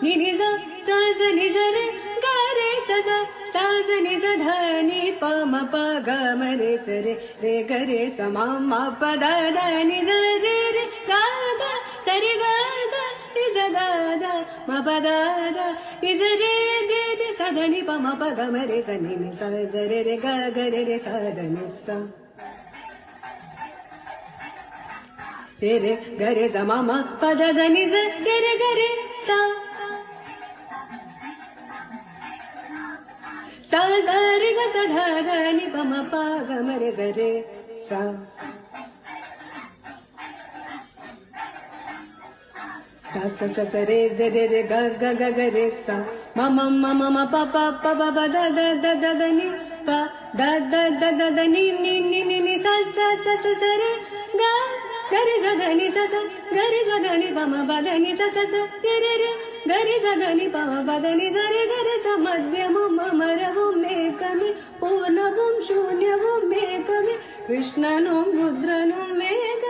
ನಿನಿದ ಸಾಸ ನಿಜ ರೇ ಗಾರೆ ಸದ ಸಾಸ ನಿಜ ಧನಿ ಪ ಮ ಪ ಗ ಮ ರೇ ಸ ರೇ ರೇ ಗ ರೇ ಸ ಮ ಮ ಪ ದ ದ ನಿ ದ ರೇ ರೇ ಗ ಗ ಸರಿ ಗ ಗ ನಿ ದ ದ ದ ಮ ಪ ದ ದ ನಿ ದ ರೇ ರೇ ರೇ ಸ ಧ ನಿ ಪ ಮ ಪ ಗ ಮ ರೇ ಸ ನಿ ನಿ ಸ ದ ರೇ ರೇ ಗ ಗ ರೇ ರೇ ಸ ದ ನಿ ಸ ರೇ ರೇ ಗ ರೇ ಸ ಮ ಮ ಪ ದ ದ ನಿ ದ ರೇ ರೇ ಗ ರೇ ಸ ಸ ದ ರಿ ಗ ಸ ಧ ದ ನಿ ಪ ಮ ಪ ಗ ಮ ರೇ ಗ ರೇ ಸ ಸ ಸ ಸ ಸ ರೇ ದ ರೇ ರೇ ಗ ಗ ಗ ಗ ರೇ ಸ ಮ ಮ ಮ ಮ ಮ ಪ ಪ ಪ ಬ ಬ the the the the the ನಿ ಪ the the the the the ನಿ ನಿ ನಿ ನಿ ನಿ ಸ ಸ ಸ ಸ ಸ ರೇ ಗ ಗ ರೇ ಸ ದ ನಿ ಸ ಸ ಗ ರೇ ಸ ದ ನಿ ಪ ಮ ಪ ದ ನಿ ಸ ಸ ಸ ರೇ ರೇ ರೇ ಗ ರೇ ಸ ದ ನಿ ಪ ಮ ಪ ದ ನಿ ಸ ರೇ ಗ ರೇ ಸ ಮಧ್ಯಮಂ ಅಮರವಂ ಮೇಕಮಿ ಪೂರ್ಣವಂ ಶೂನ್ಯವಂ ಮೇಕಮಿ ಕೃಷ್ಣನು ರುದ್ರನು ಮೇಘ